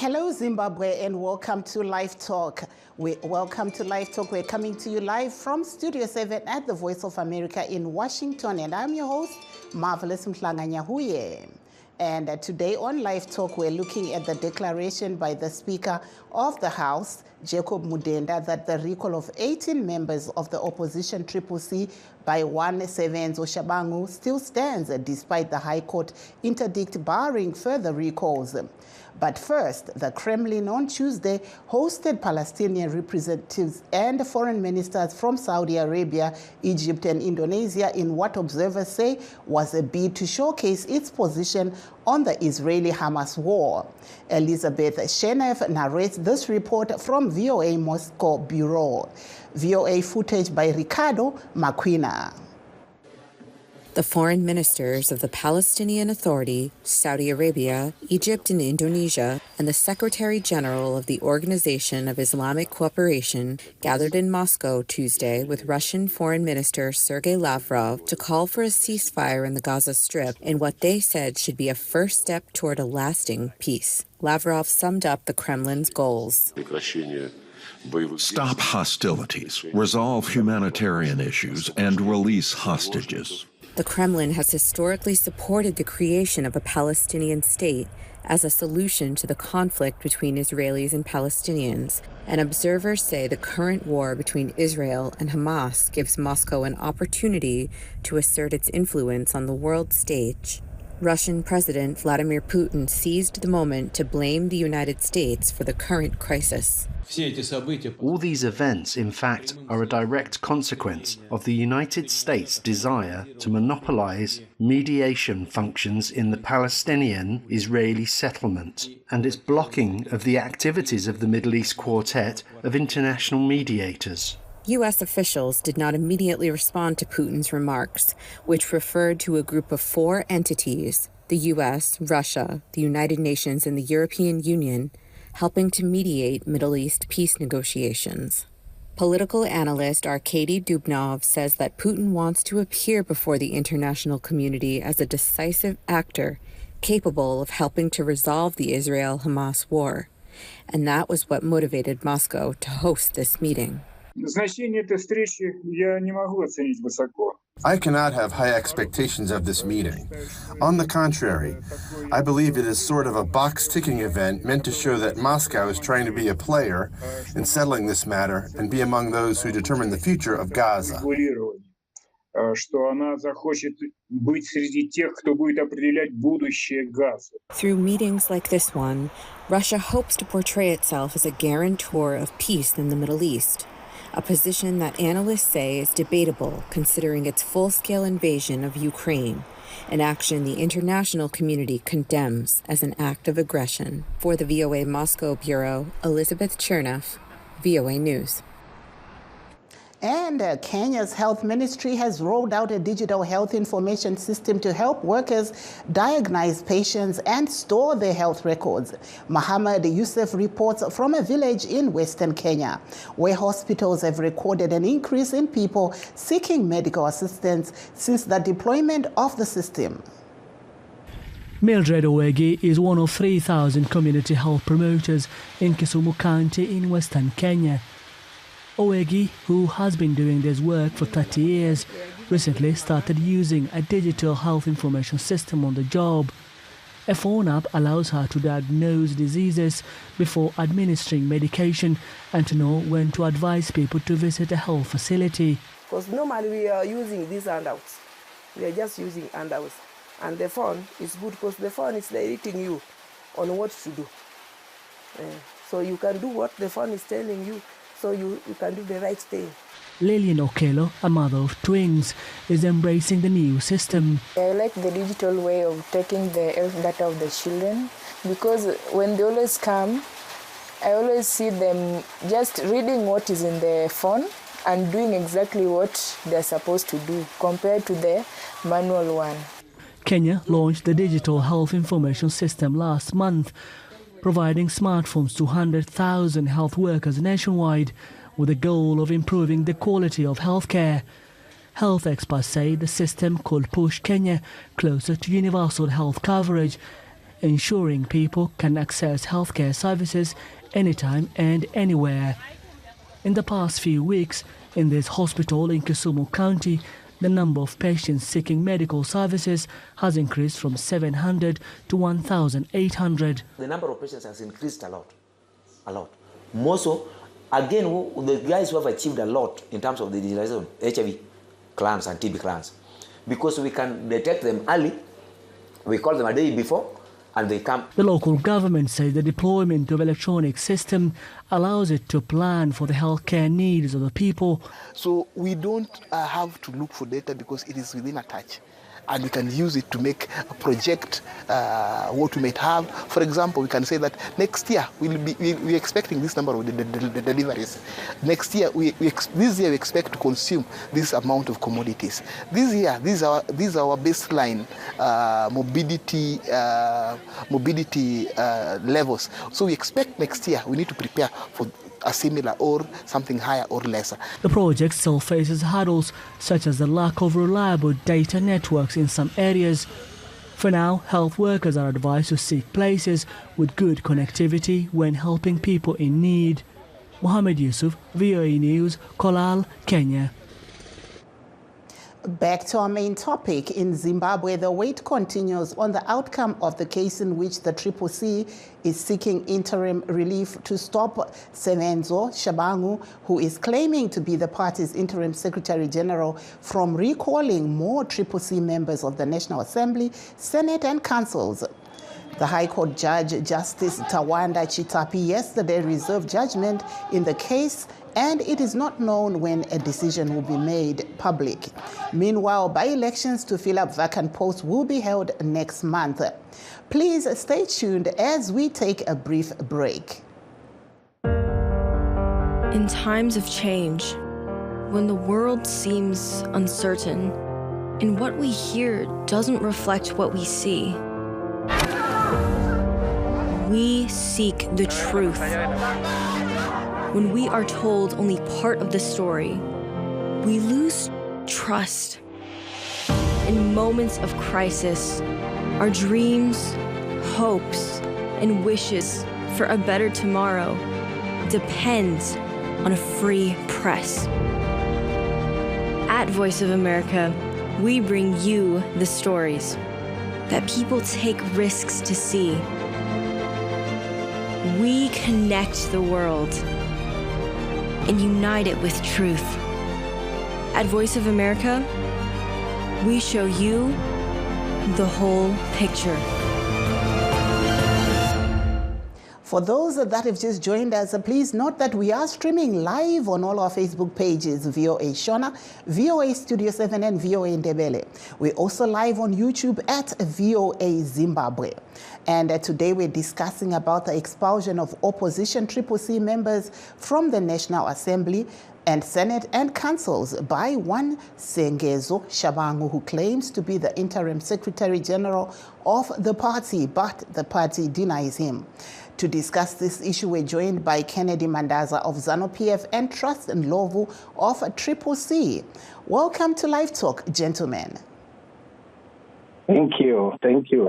Hello, Zimbabwe, and welcome to Livetalk. Welcome to Livetalk. We're coming to you live from Studio 7 at the Voice of America in Washington, and I'm your host, Marvelous Mhlanganyahuye. And today on Livetalk, we're looking at the declaration by the Speaker of the House, Jacob Mudenda, that the recall of 18 members of the opposition CCC by one Sevenzo Shabangu still stands despite the High Court interdict barring further recalls. But first, the Kremlin on Tuesday hosted Palestinian representatives and foreign ministers from Saudi Arabia, Egypt, and Indonesia in what observers say was a bid to showcase its position on the Israeli-Hamas war. Elizabeth Shenev narrates this report from VOA Moscow Bureau. VOA footage by Ricardo Maquina. The foreign ministers of the Palestinian Authority, Saudi Arabia, Egypt, and Indonesia, and the Secretary General of the Organization of Islamic Cooperation gathered in Moscow Tuesday with Russian Foreign Minister Sergei Lavrov to call for a ceasefire in the Gaza Strip in what they said should be a first step toward a lasting peace. Lavrov summed up the Kremlin's goals. Stop hostilities, resolve humanitarian issues, and release hostages. The Kremlin has historically supported the creation of a Palestinian state as a solution to the conflict between Israelis and Palestinians, and observers say the current war between Israel and Hamas gives Moscow an opportunity to assert its influence on the world stage. Russian President Vladimir Putin seized the moment to blame the United States for the current crisis. All these events, in fact, are a direct consequence of the United States' desire to monopolize mediation functions in the Palestinian-Israeli settlement and its blocking of the activities of the Middle East Quartet of international mediators. U.S. officials did not immediately respond to Putin's remarks, which referred to a group of 4 entities, the U.S., Russia, the United Nations, and the European Union, helping to mediate Middle East peace negotiations. Political analyst Arkady Dubnov says that Putin wants to appear before the international community as a decisive actor capable of helping to resolve the Israel-Hamas war. And that was what motivated Moscow to host this meeting. I cannot have high expectations of this meeting. On the contrary, I believe it is sort of a box-ticking event meant to show that Moscow is trying to be a player in settling this matter and be among those who determine the future of Gaza. Through meetings like this one, Russia hopes to portray itself as a guarantor of peace in the Middle East, a position that analysts say is debatable considering its full-scale invasion of Ukraine, an action the international community condemns as an act of aggression. For the VOA Moscow Bureau, Elizabeth Chernev, VOA News. And Kenya's health ministry has rolled out a digital health information system to help workers diagnose patients and store their health records. Mohammed Youssef reports from a village in Western Kenya, where hospitals have recorded an increase in people seeking medical assistance since the deployment of the system. Mildred Owegi is one of 3,000 community health promoters in Kisumu County in Western Kenya. Owegi, who has been doing this work for 30 years, recently started using a digital health information system on the job. A phone app allows her to diagnose diseases before administering medication and to know when to advise people to visit a health facility. Because normally we are using these handouts. We are just using handouts. And the phone is good because the phone is directing you on what to do. So you can do what the phone is telling you. So you can do the right thing. Lillian Okelo, a mother of twins, is embracing the new system. I like the digital way of taking the health data of the children because when they always come, I always see them just reading what is in the phone and doing exactly what they're supposed to do compared to the manual one. Kenya launched the digital health information system last month, providing smartphones to 100,000 health workers nationwide with the goal of improving the quality of healthcare. Health experts say the system could push Kenya closer to universal health coverage ensuring people can access healthcare services anytime and anywhere. In the past few weeks, in this hospital in Kisumu County, the number of patients seeking medical services has increased from 700 to 1,800. The number of patients has increased a lot. More so, again, the guys who have achieved a lot in terms of the digitalization of HIV clans and TB clans, because we can detect them early, we call them a day before, and they come. The local government says the deployment of electronic system allows it to plan for the healthcare needs of the people. So we don't have to look for data because it is within a touch. And we can use it to make a project what we might have. For example, we can say that next year we're expecting this number of deliveries. Next year, this year we expect to consume this amount of commodities. This year, these are our baseline mobility levels. So we expect next year we need to prepare for a similar or something higher or lesser. The project still faces hurdles such as the lack of reliable data networks in some areas. For now, health workers are advised to seek places with good connectivity when helping people in need. Mohammed Yusuf, VOA News, Kolal, Kenya. Back to our main topic. In Zimbabwe, the wait continues on the outcome of the case in which the CCC is seeking interim relief to stop Semenzo Shabangu, who is claiming to be the party's interim Secretary General, from recalling more CCC members of the National Assembly, Senate and councils. The High Court Judge Justice Tawanda Chitapi yesterday reserved judgment in the case, and it is not known when a decision will be made public. Meanwhile, by-elections to fill up vacant posts will be held next month. Please stay tuned as we take a brief break. In times of change, when the world seems uncertain and what we hear doesn't reflect what we see, we seek the truth. When we are told only part of the story, we lose trust. In moments of crisis, our dreams, hopes, and wishes for a better tomorrow depends on a free press. At Voice of America, we bring you the stories that people take risks to see. We connect the world and unite it with truth. At Voice of America, we show you the whole picture. For those that have just joined us, please note that we are streaming live on all our Facebook pages, VOA Shona, VOA Studio 7, and VOA Ndebele. We're also live on YouTube at VOA Zimbabwe. And today we're discussing about the expulsion of opposition CCC members from the National Assembly and Senate and councils by one Sengezo Shabangu, who claims to be the interim Secretary General of the party, but the party denies him. To discuss this issue, we're joined by Kennedy Mandaza of ZANU-PF and Trust and Ndlovu of CCC. Welcome to Live Talk, gentlemen. Thank you. Thank you.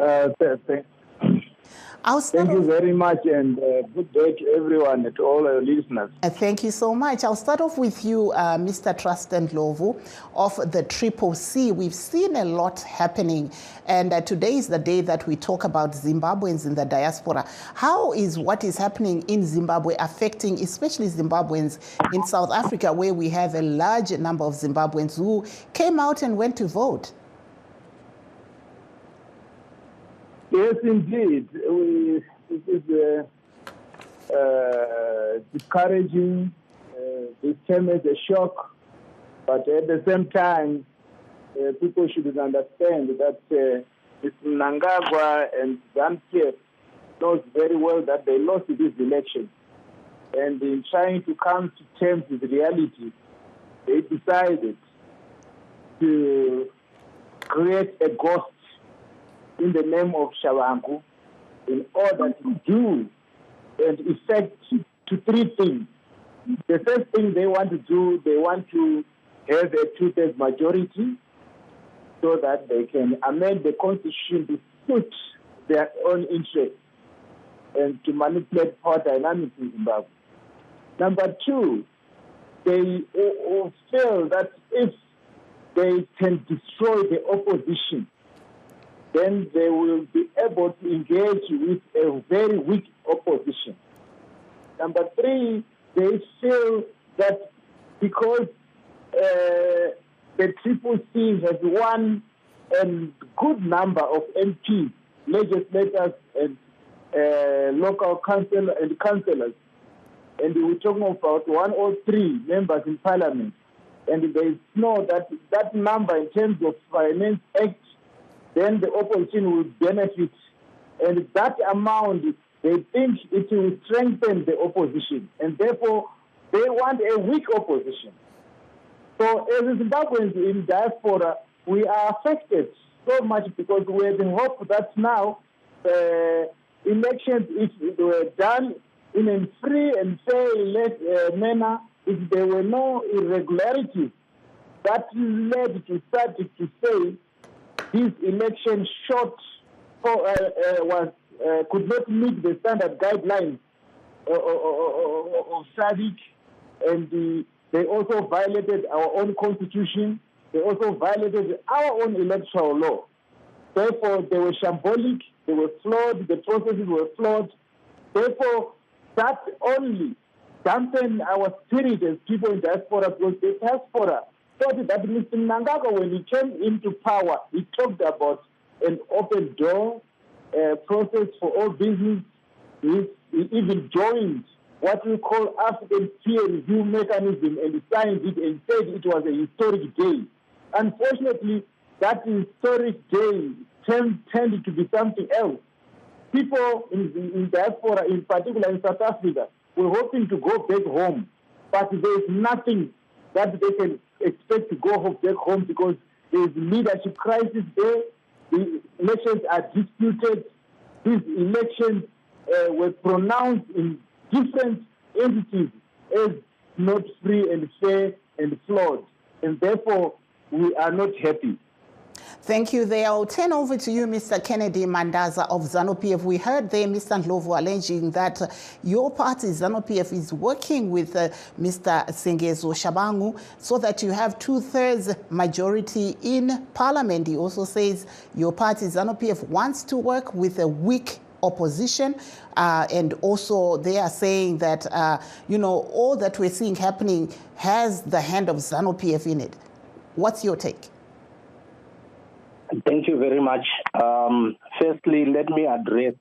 Thank you very much, and good day to everyone, to all our listeners. Thank you so much. I'll start off with you, Mr. Trust and Ndlovu of the CCC. We've seen a lot happening, and today is the day that we talk about Zimbabweans in the diaspora. How is what is happening in Zimbabwe affecting especially Zimbabweans in South Africa, where we have a large number of Zimbabweans who came out and went to vote? Yes, indeed. It is discouraging. This came as a shock, but at the same time, people should understand that Mr. Mnangagwa and ZANU-PF knows very well that they lost this election. And in trying to come to terms with reality, they decided to create a ghost in the name of Shabangu in order to do and effect to three things. The first thing they want to do, they want to have a two-thirds majority so that they can amend the constitution to suit their own interests and to manipulate power dynamics in Zimbabwe. Number two, they feel that if they can destroy the opposition, then they will be able to engage with a very weak opposition. Number three, they feel that because the Triple C has won a good number of MPs, legislators, and local council and councillors, and we're talking about 103 members in parliament, and they know that number in terms of Finance Act, then the opposition will benefit, and that amount, they think it will strengthen the opposition, and therefore they want a weak opposition. So as Zimbabweans in diaspora, we are affected so much because we have the hope that now elections, if they were done in a free and fair manner, if there were no irregularities, that led to SADC to say this election could not meet the standard guidelines of SADC, and they also violated our own constitution. They also violated our own electoral law. Therefore, they were shambolic, they were flawed, the processes were flawed. Therefore, that only dampened our spirit as people in diaspora, because the diaspora thought that Mr. Mnangagwa, when he came into power, he talked about an open door process for all business. He even joined what we call African peer review mechanism and signed it and said it was a historic day. Unfortunately, that historic day tended to be something else. People in diaspora, in particular in South Africa, were hoping to go back home, but there is nothing that they can expect to go back home because there is leadership crisis there. The elections are disputed. These elections were pronounced in different entities as not free and fair and flawed, and therefore we are not happy. Thank you there. I'll turn over to you, Mr. Kennedy Mandaza of ZANU-PF. We heard there Mr. Ndlovu alleging that your party, ZANU-PF, is working with Mr. Sengezo Shabangu so that you have 2/3 majority in parliament. He also says your party, ZANU-PF, wants to work with a weak opposition, and also they are saying that, all that we're seeing happening has the hand of ZANU-PF in it. What's your take? Thank you very much. Firstly, let me address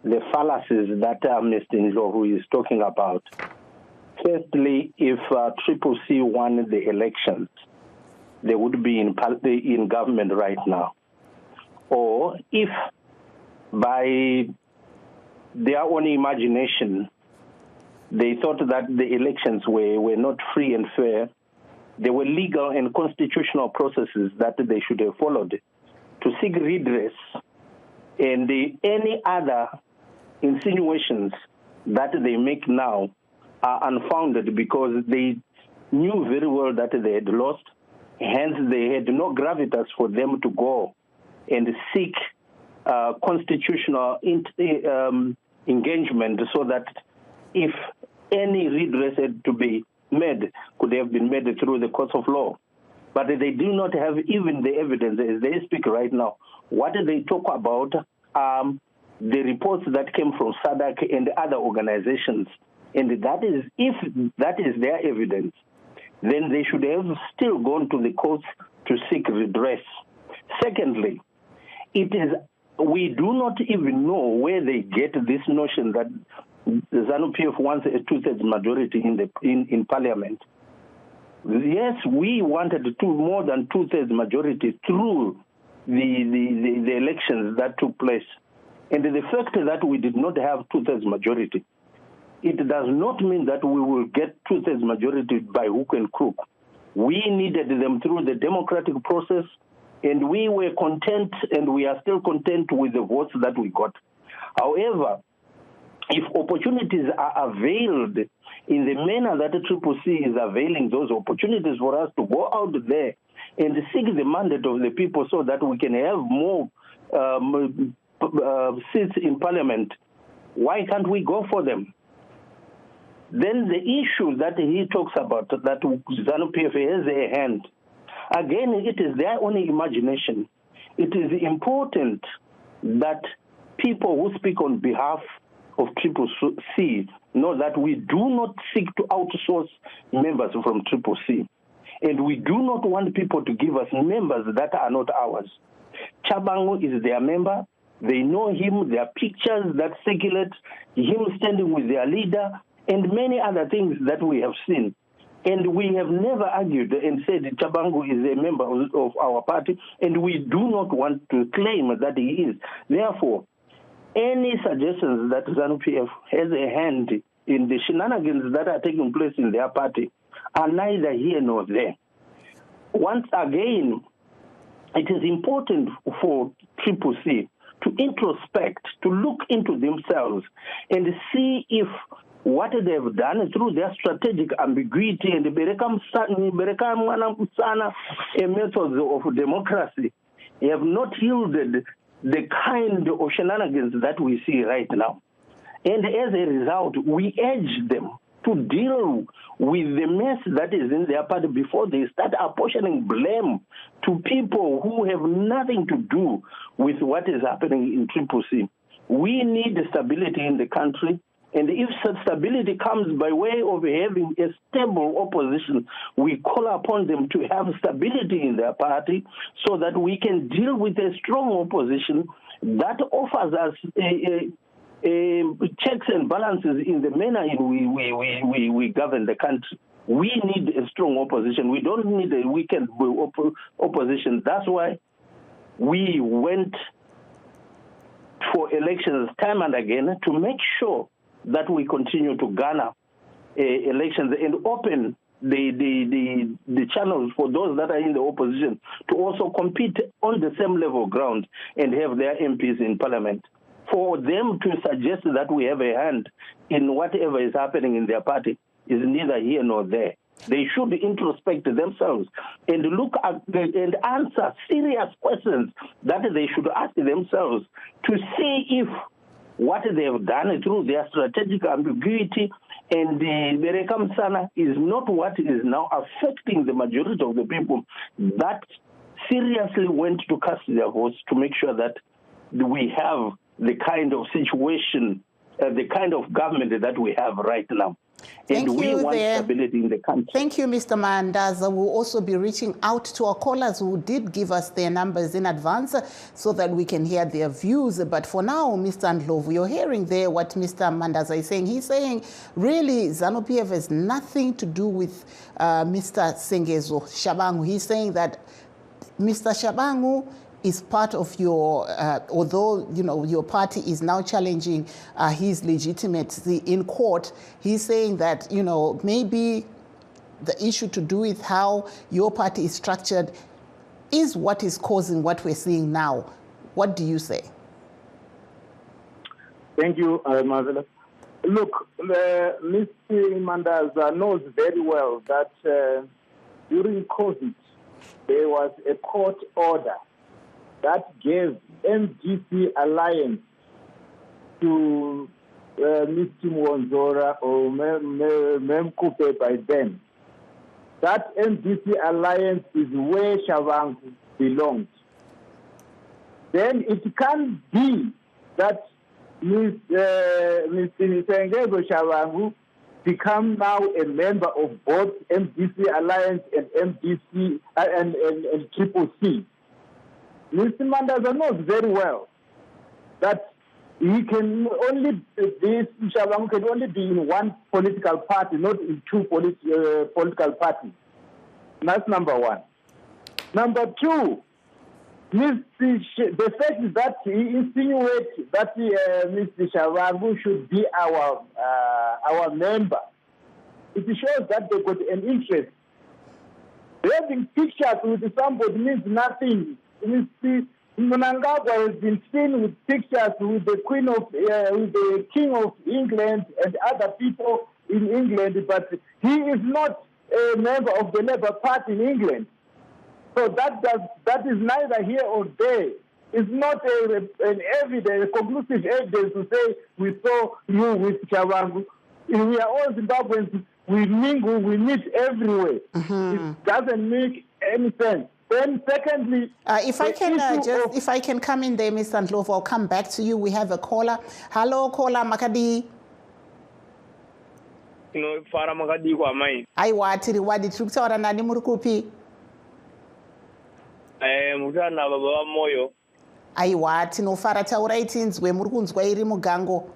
the fallacies that Mr. Ndlovu is talking about. Firstly, if Triple C won the elections, they would be in government right now. Or if by their own imagination, they thought that the elections were not free and fair, there were legal and constitutional processes that they should have followed to seek redress, and any other insinuations that they make now are unfounded because they knew very well that they had lost, hence they had no gravitas for them to go and seek constitutional engagement so that if any redress had to be made, could have been made through the courts of law. But they do not have even the evidence as they speak right now. What they talk about the reports that came from SADC and other organizations. And that is, if that is their evidence, then they should have still gone to the courts to seek redress. Secondly, we do not even know where they get this notion that the ZANU-PF wants a 2/3 majority in parliament. Yes, we wanted more than 2/3 majority through the elections that took place. And the fact that we did not have 2/3 majority, it does not mean that we will get 2/3 majority by hook and crook. We needed them through the democratic process, and we were content, and we are still content with the votes that we got. However, if opportunities are availed in the manner that the Triple C is availing those opportunities for us to go out there and seek the mandate of the people so that we can have more seats in parliament. Why can't we go for them? Then the issue that he talks about, that ZANU-PF has a hand, again, it is their own imagination. It is important that people who speak on behalf of Triple C know that we do not seek to outsource members from Triple C. And we do not want people to give us members that are not ours. Chabangu is their member. They know him. There are pictures that circulate, him standing with their leader, and many other things that we have seen. And we have never argued and said Chabangu is a member of our party, and we do not want to claim that he is. Therefore, any suggestions that ZANU-PF has a hand in the shenanigans that are taking place in their party are neither here nor there. Once again, it is important for Triple C to introspect, to look into themselves and see if what they've done through their strategic ambiguity and methods of democracy have not yielded the kind of shenanigans that we see right now. And as a result, we urge them to deal with the mess that is in their party before they start apportioning blame to people who have nothing to do with what is happening in Triple C. We need stability in the country. And if such stability comes by way of having a stable opposition, we call upon them to have stability in their party so that we can deal with a strong opposition that offers us checks and balances in the manner in we govern the country. We need a strong opposition. We don't need a weakened opposition. That's why we went for elections time and again to make sure that we continue to garner elections and open the channels for those that are in the opposition to also compete on the same level ground and have their MPs in parliament. For them to suggest that we have a hand in whatever is happening in their party is neither here nor there. They should introspect themselves and look at and answer serious questions that they should ask themselves to see if what they have done through their strategic ambiguity and Berekam Sana is not what is now affecting the majority of the people that seriously went to cast their votes to make sure that we have the kind of situation, the kind of government that we have right now. And we want stability in the country. Thank you, Mr. Mandaza. We'll also be reaching out to our callers who did give us their numbers in advance so that we can hear their views. But for now, Mr. Ndlovu, you're hearing there what Mr. Mandaza is saying. He's saying, really, ZANU-PF has nothing to do with Mr. Sengezo Shabangu. He's saying that Mr. Shabangu is part of your, although, you know, your party is now challenging his legitimacy in court, he's saying that, you know, maybe the issue to do with how your party is structured is what is causing what we're seeing now. What do you say? Thank you, Marvelous. Look, Mr. Mandaza knows very well that during COVID, there was a court order that gave MDC alliance to Mr. Mwonzora or Memkupe by then. That MDC alliance is where Shabangu belongs. Then it can be that Mr. Sengezo Shabangu become now a member of both MDC alliance and MDC and Triple C. Mr. Mandaza knows very well that he can only Shabangu can only be in one political party, not in two political parties. That's number one. Number two, the fact that he insinuates that Mr. Shabangu should be our member, it shows that they got an interest. Having pictures with somebody means nothing. Mr. Mnangagwa has been seen with pictures with the Queen of, with the King of England and other people in England, but he is not a member of the Labour Party in England. So that is neither here or there. It's not an evidence, a conclusive evidence to say we saw you with Chavangu. We are all Zimbabweans. We mingle, we meet everywhere. It doesn't make any sense. Then secondly, if I can come in there, Mr. Ndlovu, I'll come back to you. We have a caller. Hello, caller Makadi. Fara Makadi kwa mai. Aiwa tiri wadi tukutaura nani muri kupi? Mutana baba wa moyo. Aiwa tinofara taurai tinzwe muri kunzwa iri mugango.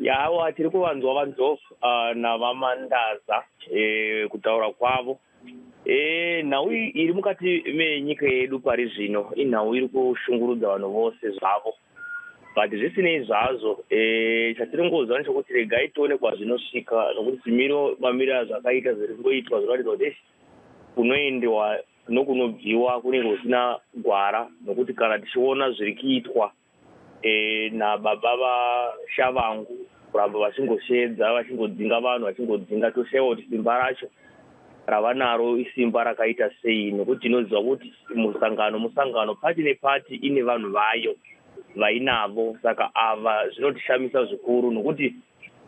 Yawa tiri kuvanzwa vanzofu na vamandaza kutaura kwavo. Nhau iri mukati menyika yedu pari zvino inhau iri kushungurudza vanhu vose zvavo, but zvisinei zvazvo chatiringozwa nechekuti regai tione kwazvinosvika, nokuti mamiriro zvakaita zviri kungoitwa zvinoratidza kuti kunoendewa nokunobviwa kunenge kusina gwara, nokuti kana tichiona zviri kuitwa nababa vaShavangu kuramba vachingosvedza vachingodzinga vanhu vachingodzinga, toshayiwa kuti simba racho ravanaro isimba rakaita sei, nokuti tinoziva kuti musangano pati nepati ine vanhu vayo vainavo. Saka ava zvinotishamisa zvikuru, nokuti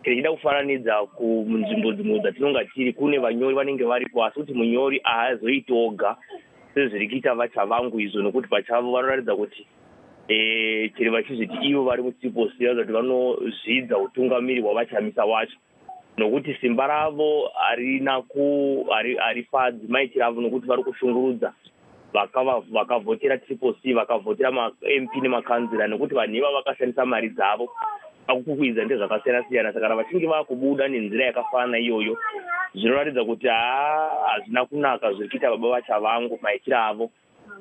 tichida kufananidza munzvimbo dzimwe dzatinonga tiri kune vanyori vanenge varipo, asi kuti munyori haazoiti oga sezviri kuita vaChavangu izvo, nokuti pachavo vanoratidza kuti chero vachizviti ivo vari mutsiposi kuti vanozvidza utungamiri hwavachamisa wacho, nokuti simba ravo harifadzi maitiro avo, nokuti vari kushungurudza vakavhotera triple C, vakavhotera ma-MP nemakanzira, nokuti vanhu iva vakashandisa mari dzavo pakukwidza ndezvakasiyana siyana. Saka vachinge vakubuda nenzira yakafanana iyoyo, zvinoratidza kuti hazvina kunaka zviri kuita baba vaChavangu maitiro avo.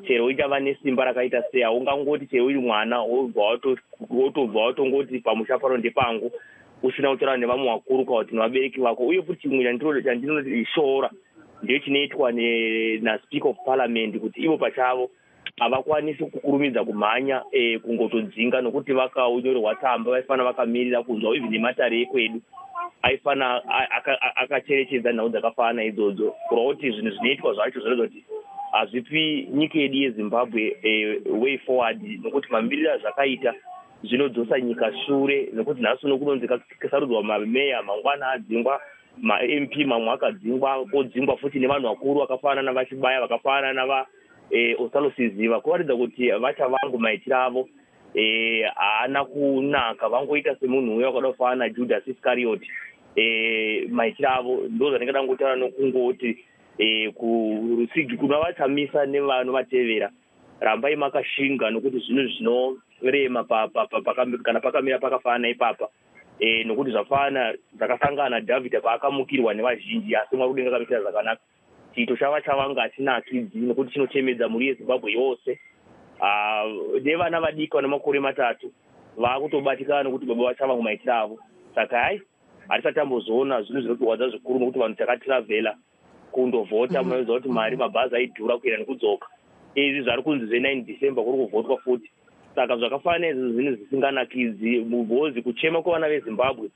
Chero uchava nesimba rakaita sei, haungangoti chero uri mwana wotobva watongoti pamusha pano ndepangu usina kutaura nevamwe vakuru kana kuti nevabereki vako. Uye futi chimwe chandinotishora ndechinoitwa naSpeaker of Parliament, kuti ivo pachavo havakwanisi kukurumidza kumhanya kungotodzinga, nokuti vakauyorwa tsamba vaifanira vakamirira kunzwa even nematare ekwedu aifanira akacherechedza nhau dzakafanana idzodzo, kureva kuti zvinhu zvinoitwa zvacho zvinoita kuti hazvipi nyika yedu yeZimbabwe way forward, nokuti mamiriro azvakaita zvinodzosa nyika shure, nokuti nhasi uno kunonzi kasarudzwa mameya mangwana adzingwa, ma-MP mamwe akadzingwa, kodzingwa futi nevanhu vakuru vakafanana vachibaya vakafanana navaOsalo Siziva, kuratidza kuti vaChavangu maitiro avo haana kunaka, vangoita semunhu uya wakada kufanana naJudas Iscariot. Maitiro avo ndo zvatingada kungotaura nokungoti kuna vachamisa nevanovatevera rambai makashinga, nokuti zvinhu zvinorema kana pakamira pakafanana ipapa, nokuti zvakasangana naDhavhidha paakamukirwa nevazhinji, asi Mwari kudenga akamitira zvakanaka. Chiito chavaChavangu hachinakidzi, nokuti chinochemedza mhuri yeZimbabwe yose. Nevana vadiki nemakore 3 vakutobatikana nokuti baba vaChavangu maitiro avo. Saka hatisati tambozoona zvinhu zvinotirwadza zvikuru, nokuti vanhu takatiravhela kundovhota, munoziva kuti mari mabhazi aidhura kuenda nekudzoka. Izvi zvari kunzi ze9 December kuri kuvhotwa futi. Saka zvakafanana izvi zvinhu zvisinganakidzi, mubhozi kuchema kwevana veZimbabwe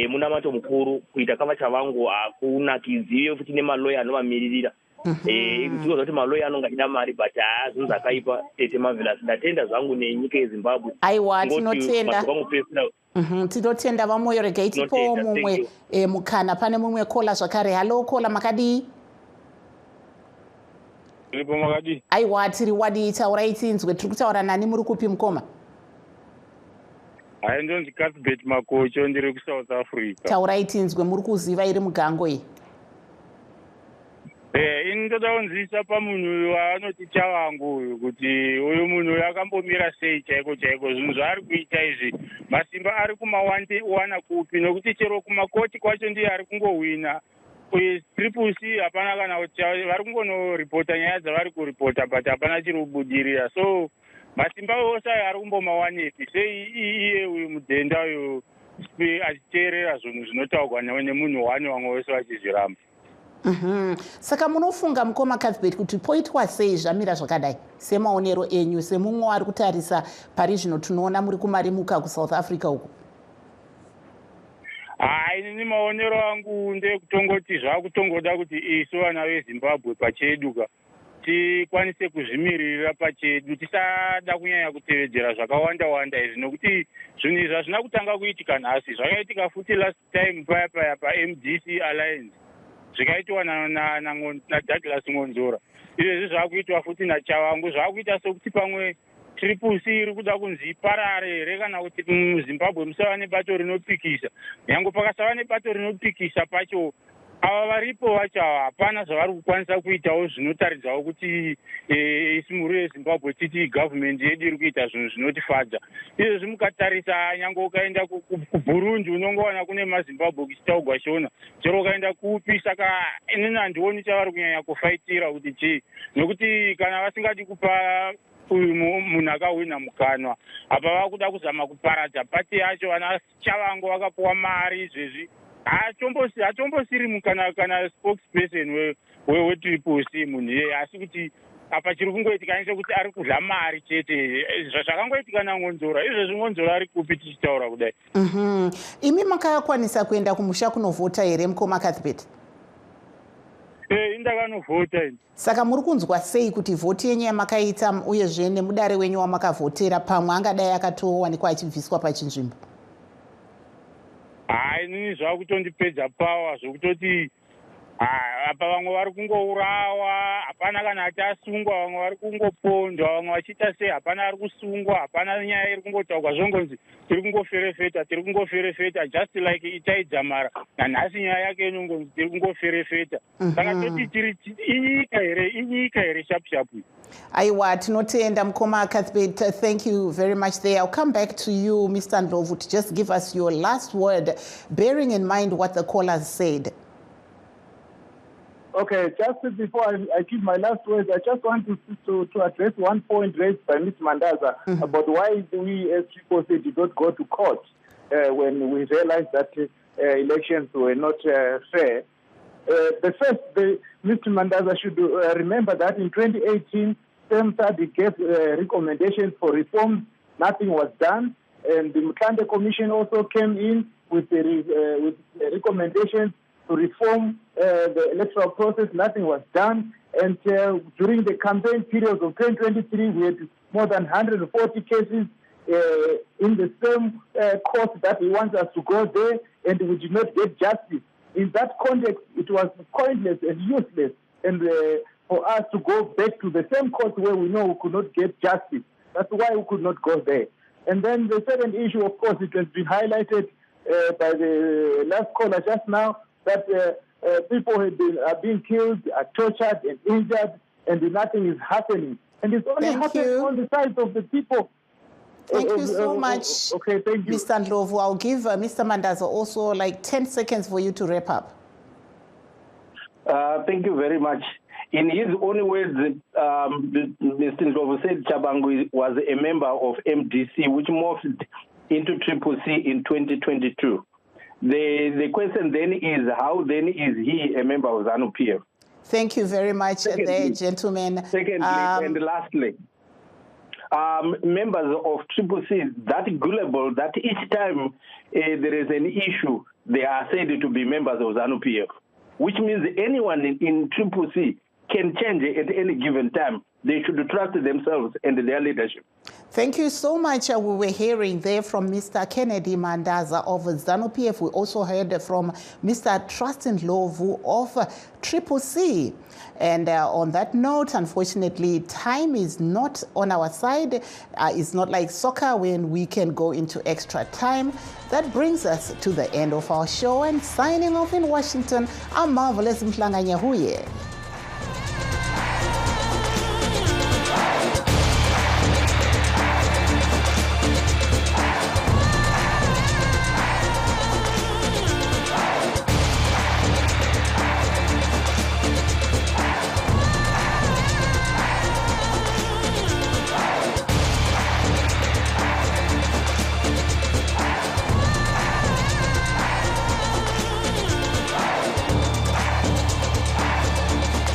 munamato mukuru, kuita kavaChavangu hakunakidzi, uye futi nemaloya anovamiririra. Tinoziva kuti maloya anonga achida mari, but zvinhu zvakaipa. Tete Marvelous, ndatenda zvangu nenyika yeZimbabwe. Aiwa, tinotenda. Tinotenda vamoyo. Regai tipowo mumwe mukana. Pane mumwe kola zvakare. Halo kola Makadi. Makadi. Aiwa, tiri wadi taurai tinzwe. Tiri kutaura nani muri kupi mukoma? Ndonzi Cuthbert Makocho, ndiri kuSouth Africa. Taurai tinzwe, muri kuziva iri mugango iyi? Ndoda kunzisa pamunhu waanoti Chavangu uyu, kuti uyu munhu akambomira sei chaiko chaiko, zvinhu zvaari kuita izvi masimba ari kumawana kupi, nokuti chero kumakoti kwacho ndiye ari kungohwina. Triple C hapana kana kuti vari kungonoripota nyaya dzavari kuripota, but hapana chiri kubudirira. So masimba ose ayo ari kumbomawanepi, sei iye uyu mudhenda uyu achiteerera zvinhu zvinotaurwa nemunhu wani vamwe vose vachizviramba. Saka munofunga mukoma Cuthbert kuti poitwa sei zvamira zvakadai, semaonero enyu semumwe ari kutarisa pari zvino tunoona muri kumarimuka kuSouth Africa uku? Ini maonero angu ndekutongoti zvakutongoda kuti isu vana veZimbabwe pacheduka tikwanise kuzvimirira pachedu tisada kunyanya kutevedzera zvakawanda izvi nokuti zvinhu izvi hazvina kutanga kuitika nhasi, zvakaitika futi last time paya paMDC Alliance zvikaitwa naDouglas Ngonzora. Izvezvi zvaakuitwa futi naChavangu, zvaakuita sokuti pamwe Triple C iri kuda kunzi iparare here kana kuti muZimbabwe musava nebato rinopikisa. Nyange pakasava nebato rinopikisa pacho ava varipo vacho hapana zvavari kukwanisa kuitawo zvinotaridzawo kuti isimuru yeZimbabwe titi government yedu iri kuita zvinhu zvinotifadza. Izvezvi mukatarisa nyange ukaenda kuBurundi unongowana kune maZimbabwe kuchitaugwa shona. Chero ukaenda kupi, saka inini handioni chavari kunyanya kufaitira kuti chii, nokuti kana vasingadi kupa uyu munhu akahwina mukanwa apa vakuda kuzama kuparadza pati yacho. Vana Chavangu vakapuwa mari izvezvi hatombosiri kana spokesperson weTriple C munhu iyeye, asi kuti apa chiri kungoitika kuti ari kudla mari chete. Zvakangoitika naNgonzora, izvezvi Ngonzora ari kupi tichitaura kudai? Imi makakwanisa kuenda kumusha kunovhota here mukoma Cuthbert? Indakanovhota ini. Saka muri kunzwa sei kuti vhoti yenyu yamakaita uyezve nemudare wenyu wamakavhotera pamwe angadai akatowanikwa achibviswa pachinzvimbo? Inini zvakutondipedza pawa zvokutoti apa vamwe vari kungourawa, hapana kana achasungwa, vamwe vari kungopondwa, vamwe vachiita sei, hapana ari kusungwa, hapana nyaya iri kungotaurwa zvongonzi tiri kungoferefeta just like Itai Dzamara. Nanhasi nyaya yake inongonzi tiri kungoferefeta. Saka toti tiri inyika here sharp. Aiwa, tinotenda mukoma Cuthbert. Thank you very much there. I'll come back to you, Mr. Ndlovu, to just give us your last word, bearing in mind what the callers said. Okay, just before I give my last words, I just want to address one point raised by Ms. Mandaza about why we as Triple C did not go to court when we realized that elections were not fair. Mr. Mandaza should remember that in 2018, SEMSA gave recommendations for reforms. Nothing was done. And the Mkande Commission also came in with recommendations to reform the electoral process. Nothing was done. And during the campaign period of 2023, we had more than 140 cases in the same court that he wants us to go there, and we did not get justice. In that context, it was pointless and useless, and for us to go back to the same court where we know we could not get justice. That's why we could not go there. And then the second issue, of course, it has been highlighted by the last caller just now, that people are being killed, are tortured and injured, and nothing is happening. And it's only happening on the side of the people. Thank you so much. Okay, thank you. Mr. Ndlovu, I'll give Mr. Mandaza also like 10 seconds for you to wrap up. Thank you very much. In his own words, Mr. Ndlovu said Chavangu was a member of MDC, which morphed into Triple C in 2022. The question then is, how then is he a member of ZANU-PF? Thank you very much, there, gentlemen. Secondly, and lastly, members of Triple C, that gullible, that each time there is an issue, they are said to be members of ZANU-PF, which means anyone in Triple C can change at any given time. They should trust themselves and their leadership. Thank you so much. We were hearing there from Mr. Kennedy Mandaza of ZANU-PF. We also heard from Mr. Trustin Ndlovu of Triple C. And on that note, unfortunately, time is not on our side. It's not like soccer when we can go into extra time. That brings us to the end of our show. And signing off in Washington, I'm Marvelous Mhlanga Nyahuye.